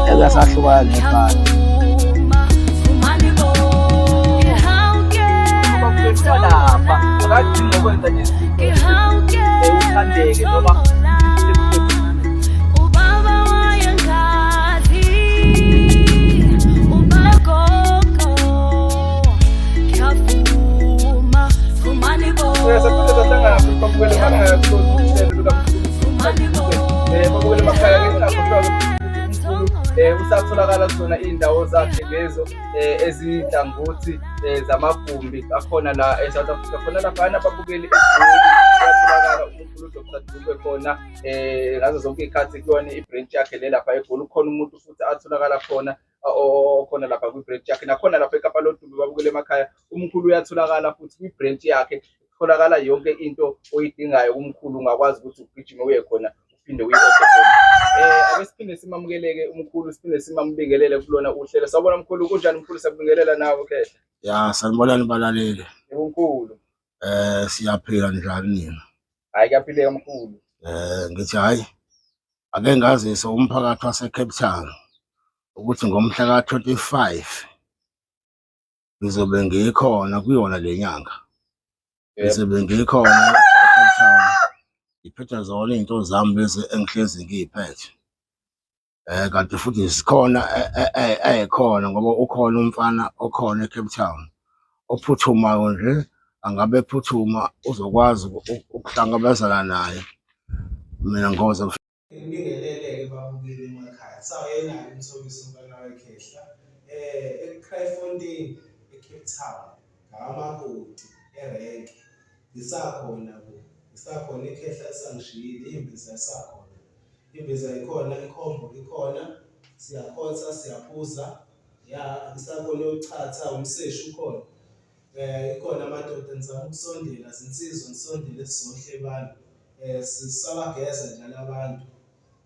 Engasahlukana nebhadi. Lapha akadingi ukwenza nje uthandeke noma usatholakala zona iy'ndawo zakhe lezo ezidlangothi zamagumbi akhona la eSouth Africa khona laphana ababukeli uyatholakala umuntu uDr Dube khona ngazo zonke iy'khathi kuyona i-branch yakhe le lapha eGoli. Ukhona umuntu futhi atholakala khona okhona lapha kwi-branch yakhe nakhona lapha eKapa Lodube babukele emakhaya umkhulu uyatholakala futhi kwi-branch yakhe kutholakala yonke into oyidingayo umkhulu ungakwazi ukuthi ugijime uye khona uphinde uyi-order khona. Ake siphinde simamukeleke umkhulu siphinde simambingelele kulona uhlelo. Sawubona mkhulu, kunjani mkhulu? Siyakubingelela nawe ke. Ya, sanibonani balaleli. Yebo mkhulu. Siyaphila njani nina? Hayi kuyaphileka mkhulu. Ngithi hayi ake ngazise umphakathi waseCape Town ukuthi ngomhla ka-25 ngizobe ngikhona kuyona le nyanga. Ngizobe ngikhona eCape Town. Ngiphethe zona iy'nto zami lezi engihlezi ngiy'phethe. Kanti futhi sikhona ekhona ngoba ukhona umfana okhona eCape Town ophuthumayo nje, angabe ephuthuma uzokwazi ukuhlangabezana naye. Mina ngoze ngibingelele-ke babukeli emakhaya. Sayenalo umthobisi umfana wekhehla eCryfontein eCape Town ngamakoti erenki. Ngisakhona ikhehla esangishiyile, imbiza isakhona. Imbiza ikhona, ikhombo ikhona, siyakhotha siyaphuza. Ya isakhona yochatha, umseshi ukhona. Ikhona amadoda nizama ukusondela, zinsizwa nisondele sizohlebana. Sisabageza njalo abantu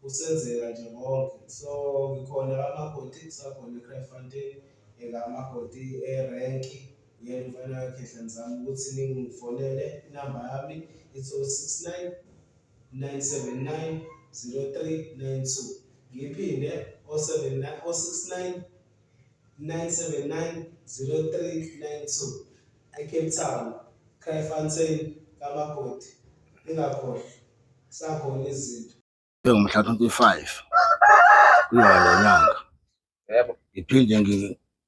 usenzeka nje konke. So ngikhona amakoti sakhona eCryfontein ngamakoti erenki. Yena umfana wekhehla nizama ukuthi ningifonele. Inamba yami it's 069 979 0392. Ngiphinde 069 979 0392. eCape Town, Cryfontein, kamakoti. Ingakhohlwa sakhona izinto. Ngomhla 25 kuyona le nyanga. Yebo.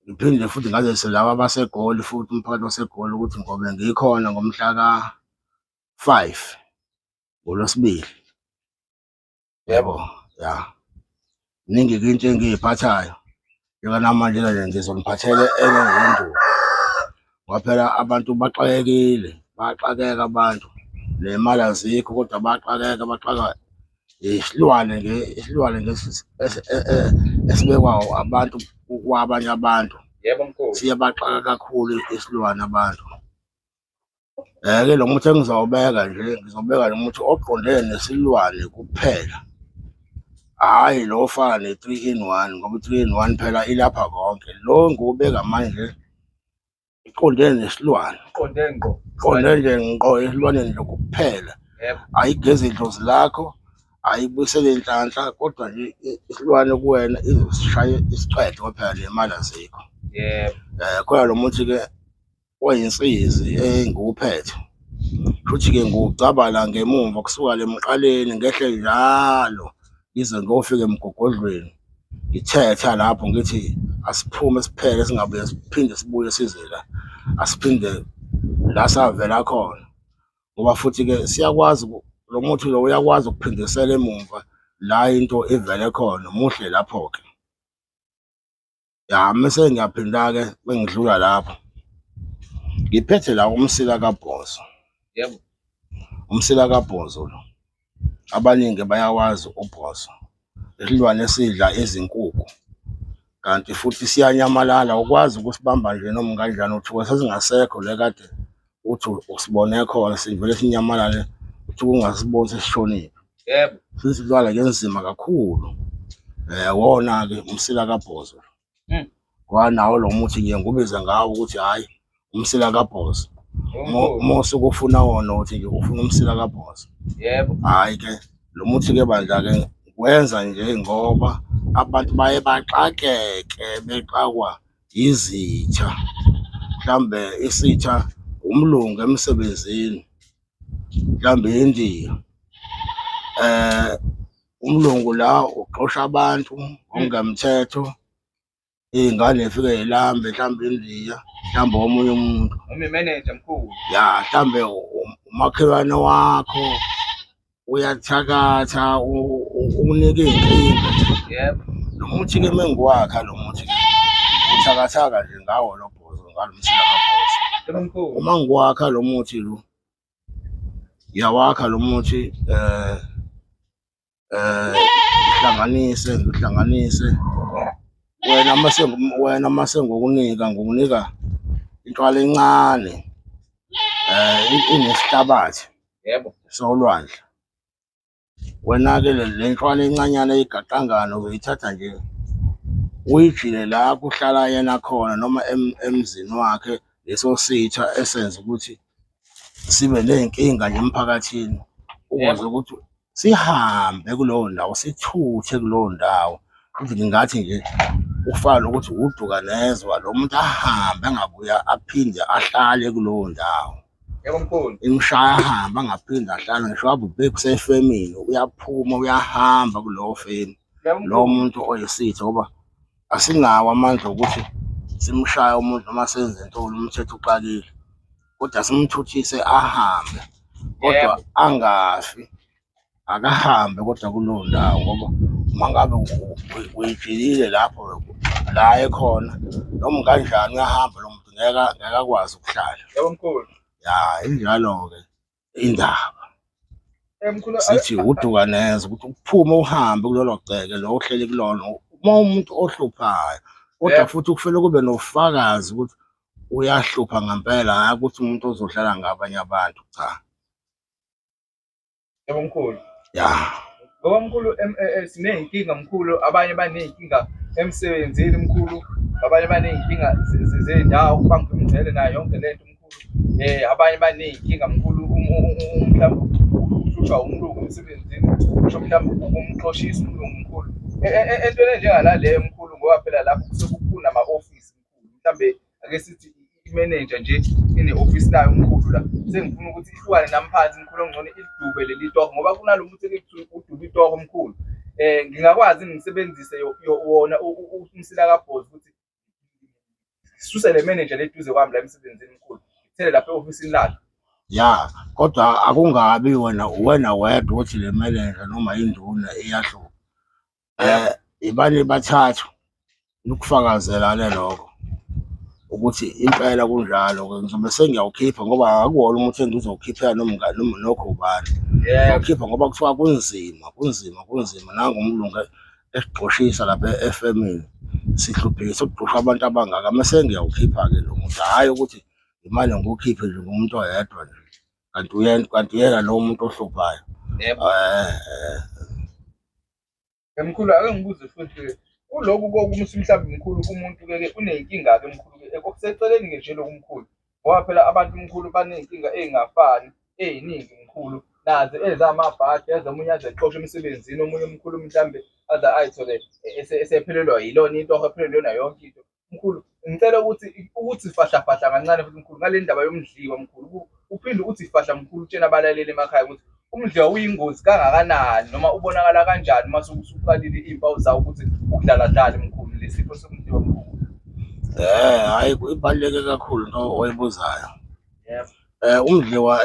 Ngiphinde futhi ngazise laba abaseGoli futhi umphakathi waseGoli ukuthi ngobe ngikhona ngomhla ka-5 ngoLwesibili. Yebo, ya. Ningi into engiyiphathayo. Njengamanje nje ngizoniphathele engenduku. Ngoba phela abantu baxakekile, baxakeka abantu. Nemali azikho kodwa baxaka isilwane esibekwayo abantu kwabanye abantu. Yebo mkhulu. Siyabaxaka kakhulu isilwane abantu. Ke lo muthi engizobeka ngizobeka lo muthi oqondene nesilwane kuphela. Hayi lo ofana ne-3 in 1 ngoba i-3 in 1 phela ilapha konke. Lo ngubeka manje iqondene nesilwane. Qondene nje ngqo esilwaneni nje kuphela. Yebo. Ayigeze idlozi lakho, ayibuyisele inhlanhla kodwa nje isilwane kuwena izosishaya isiqede phela nemali azikho. Yebo. Khona lo muthi ke oyinsizi enguphethe. Futhi ke ngucabala ngemumva kusuka lemqaleni ngehle njalo ize ngofika emgogodlweni. Ngithetha lapho ngithi asiphume siphele singabuye siphinde sibuye size la. Asiphinde la savela khona. Ngoba futhi ke siyakwazi lo muthi lo uyakwazi ukuphindisela emumva la into evele khona muhle lapho ke. Ya mase ngiyaphinda ke bengidlula lapho. Ngiphethe la umsila kaBhozo. Yebo. Umsila kaBhozo lo. Abaningi bayawazi uBhozo. Isilwane esidla izinkukhu. Kanti futhi siyanyamalala ukwazi ukusibamba nje noma kanjani uthuka sesingasekho le kade uthi usibone khona sivele sinyamalale uthi ungasiboni sesishonile. Yebo. Sisilwane ngenzima kakhulu. Wona ke umsila kaBhozo. Kwanawo lo muthi ngiye ngubiza ngawo ukuthi hayi umsila kaBhozo. Mose ukufuna wona uthi nje ufuna umsila kaBhozo. Yebo. Hayi ke lo muthi ke bandla ke wenza nje ngoba abantu baye baxakeke bexakwa izitha. Mhlambe isitha umlungu emsebenzini, mhlambe iNdiya. Umlungu la uxosha abantu ongemthetho, iy'ngane zifike y'lambe mhlambe iNdiya, mhlambe omunye umuntu. Uma imanager mkhulu. Ya, mhlambe umakhelwane wakho uyathakatha ukunike iy'nkinga. Yebo. Lo muthi-ke mengiwakha lo muthi-ke uthakathaka nje ngawo lo bhozo, ngalo mthila kabhozo. Yebo mkhulu. Uma ngiwakha lo muthi lo, ngiyawakha lo muthi ngihlanganise wena mase ngokunika intwala encane inesihlabathi. Yebo. Solwandle. Wena-ke le ntwala encanyana eyigaqangana uzoyithatha nje uyijile la kuhlala yena khona noma emzini wakhe, leso sitha esenza ukuthi sibe ney'nkinga nje emphakathini, ukwazi ukuthi sihambe kuleyo ndawo, sithuthe kuleyo ndawo. Futhi ngingathi nje ufana nokuthi uduka nezwa, lo muntu ahambe angabuya aphinde ahlale kuleyo ndawo. Yebo mkhulu. Imshaya ahambe angaphinde ahlale, ngisho wabe ubhekhu sefemini uyaphuma uyahamba kuleyo femi. Lo muntu oyisitha ngoba asinawo amandla okuthi simshaye umuntu noma senze ntoni umthetho uqalile, kodwa simthuthise ahambe, kodwa angafi, akahambe kodwa kuleyo ndawo. Ngoba uma ngabe uyijilile lapho la ekhona noma kanjani uyahamba lo muntu, ngeke akwazi ukuhlala. Yebo mkhulu. Ya, injalo-ke indaba. Mkhulu, Sithi uduka neza ukuthi uphume uhambe kulolo gceke lo ohleli kulona uma umuntu ohluphayo, kodwa futhi kufanele kube nofakazi ukuthi uyahlupha ngempela, hhayi ukuthi umuntu ozohlala ngabanye abantu, cha. Yebo mkhulu. Ya. Ngoba mkhulu siney'nkinga mkhulu, abanye baney'nkinga emsebenzini mkhulu, abanye baney'nkinga zey'ndawo kubanga imingcele nayo yonke lento mkhulu. Abanye baney'nkinga mkhulu, mhlawumbe uhlushwa umlungu emsebenzini, kusho mhlawumbe umxoshisa umlungu mkhulu. Entweni enjengalaleyo mkhulu, ngoba phela lapho kusuke kunama-ofisi mkhulu, mhlambe ake sithi imanager nje ine-ofisi layo mkhulu la, sengifuna ukuthi ihlukane namphansi mkhulu, ongcono ilidube leli toho, ngoba kunalo muntu ekuthiwa udube itoho mkhulu. Ngingakwazi ngisebenzise wona umsila kabhozi ukuthi sisuse le manager le eduze kwami la emsebenzini mkhulu, ngithele lapha e-ofisini lakhe. Ya, kodwa akungabi wena wedwa ukuthi le manager noma induna iyahlupha. Ibani bathathu ukufakazela lokho ukuthi impela kunjalo-ke, ngizobe sengiyawukhipha ngoba akuwona umuthi engizowukhiphela noma nokho ubani. Ngiyawukhipha ngoba kuthiwa kunzima nangumlungu esigxoshisa lapha efemini, sihluphekisa ukugxosha abantu abangaka. Mase ngiyawukhipha-ke lo muntu, hhayi ukuthi imali ngiwukhiphe nje ngumuntu oyedwa nje, kanti yena lo muntu ohluphayo. Mkhulu, ake ngibuze futhi kulokhu kokumthi mhlawumbe mkhulu umuntu-ke uney'nkinga-ke mkhulu-ke okuseceleni-ke nje lokhu mkhulu, ngoba phela abantu mkhulu baney'nkinga ey'ngafani ey'ningi mkhulu, nazi ezamabhadi, ezomunye aze exoshwe emsebenzini, omunye mkhulu mhlawumbe aze ayithole esephelelwa yilona itoho, ephelelwe yona yonke into mkhulu. Ngicela ukuthi fahlafahla kancane futhi mkhulu ngale ndaba yomdliwa mkhulu, uphinde uthi fahla mkhulu, utshena abalaleli emakhaya ukuthi umdliwa uyingozi kangakanani noma ubonakala kanjani mase usuqalile iy'mpawu zawo ukuthi ukudlaladlale mkhulu le sifo somdliwa mkhulu. Hhayi, ibaluleke kakhulu into oyibuzayo. Yebo. Umdliwa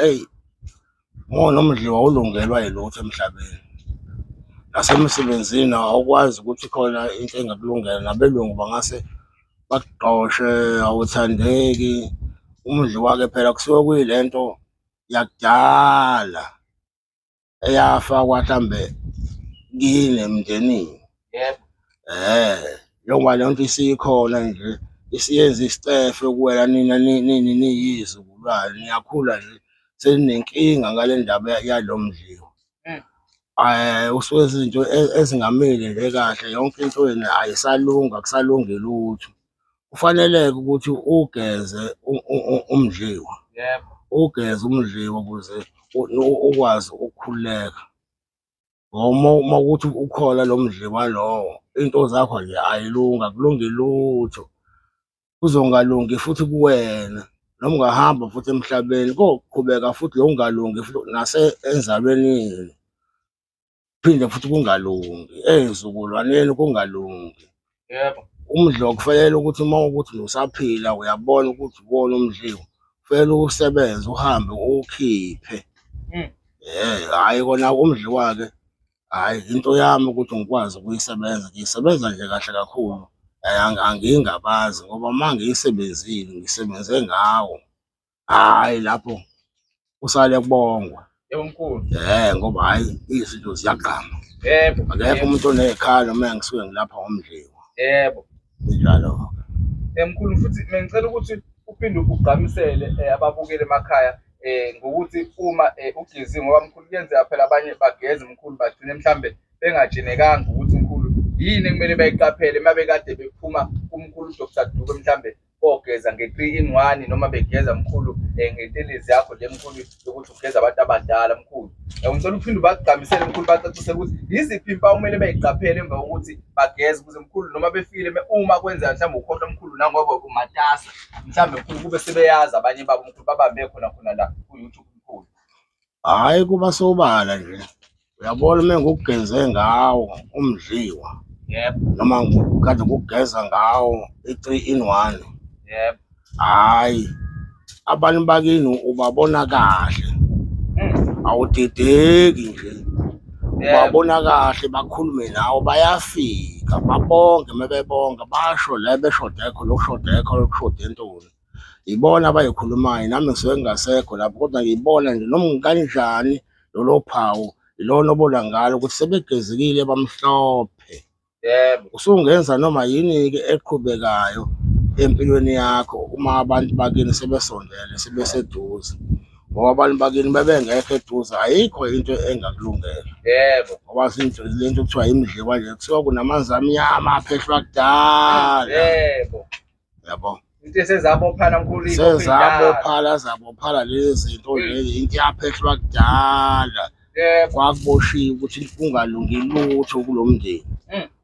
nomdliwa ulungelwa yilutho emhlabeni. Nasemsebenzini awukwazi ukuthi khona into engakulungela, nabelungu bangase bakugxoshe, awuthandeki. Umdliwa-ke phela kusuke kuyilento yakudala eyafakwa mhlambe kini emndenini. Yebo. Njengoba le nto isikhona nje isiyenza isicefe kuwela nina niyizukulwane, niyakhula nje seninenkinga ngale ndaba yalo mdliwa. Usuke izinto ezingamile nje kahle, yonke into yena ayisalunga, akusalungi lutho. Kufanele-ke ukuthi ugeze umdliwa. Yebo. Ugeze umdliwa ukuze ukwazi ukukhululeka. Uma ukuthi ukhona lo mdliwa lowo, into zakho nje ayilunga, akulungi lutho. Kuzongalungi futhi kuwena, noma ungahamba futhi emhlabeni koqhubeka futhi lo kungalungi futhi enzalwenini. Phinde futhi kungalungi, ey'zukulwaneni kungalungi. Yebo. Umdliwa kufanele ukuthi uma ukuthi usaphila uyabona ukuthi uwona umdliwa, kufanele usebenze uhambe uwukhiphe. Hhayi kona umdliwa-ke, hhayi into yami ukuthi ngikwazi ukuyisebenza, ngiyisebenza nje kahle kakhulu. Angingabazi ngoba uma ngiyisebenzile ngisebenze ngawo, hhayi lapho kusale kubongwa. Yebo mkhulu. Ngoba hhayi izinto ziyagqama. Yebo. Akekho umuntu onekhaya noma ngisuke ngilapha ngomdliwa. Yebo. Njalo-ke. Mkhulu futhi bengicela ukuthi uphinde ugqamisele ababukeli emakhaya ngokuthi uma ugeziwe ngoba mkhulu kuyenzeka phela abanye bageze mkhulu bagcine mhlambe bengatshenekanga ukuthi mkhulu yini ekumele bayiqaphele uma bekade bephuma kumkhulu Dr. Dube mhlambe ogeza nge-3-in-1 noma begeza mkhulu ngentelezi yakho le mkhulu yokuthi ugeza abantu abadala mkhulu. Ngicela uphinde ubagqamisele mkhulu bacacisele ukuthi yiziphi impawu kumele bayiqaphele emva kokuthi bageze ukuze mkhulu noma befikile uma kwenzeka mhlawumbe ukhohlwa mkhulu nangoba umatasa mhlawumbe mkhulu kube sebeyazi abanye babo mkhulu babambe khona la ku-YouTube mkhulu. Hhayi kuba sobala nje, uyabona uma ngikugeze ngawo umdliwa. Yebo. Noma kade ngikugeza ngawo i-3-in-1. Yebo. Hhayi abantu bakini ubabona kahle, awudideki nje, ubabona kahle bakhulume nawe, bayafika babonge, uma bebonga basho la beshodekho lokushodekho lokushode ntoni. Ibona abayikhulumayo, nami ngisuke ngingasekho lapho kodwa ngiyibona nje noma ngikanjani lolo phawu ilona obona ngalo ukuthi sebegezekile bamhlophe. Yebo. Usungenza noma yini-ke eqhubekayo empilweni yakho uma abantu bakini sebesondele sebeseduze, ngoba abantu bakini bebengekho eduze ayikho into engakulungela. Yebo. Ngoba lento kuthiwa imidliwa nje kuthiwa kunamanzi amnyama aphehlwa kudala. Yebo. Yabo. Into sezabophana mkhulu zabophala lezi zinto lezi, into yaphehlwa kudala. Yebo. Kwakuboshiwe ukuthi kungalungi lutho kulo mndeni.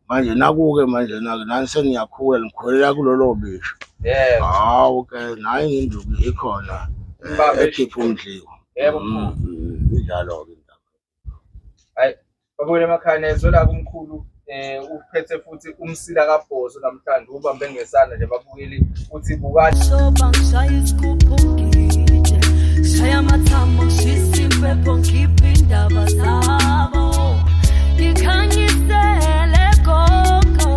Manje naku-ke manje nani seniyakhula nikhulela kulolo bisho. Yebo. Hawu-ke nayo ngenduku ikhona ekhipha umdliwa. Yebo mkhulu. Njalo-ke. Hayi babukele emakhaya nezwela kumkhulu uphethe futhi umsila kaBhozo namhlanje ubambe ngesandla nje babukeli uthi bukani. Ngishaya isigubhu ngije, ngishaya amathambo ngishisa impepho ngikhiphe indaba zabo. Ngikhanyisele gogo,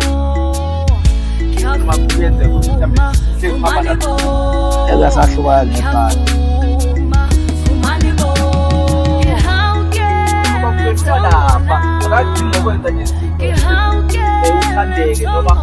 Engasahlukana nebhali. Lapha akadingi ukwenza nje izinto uthandeke noma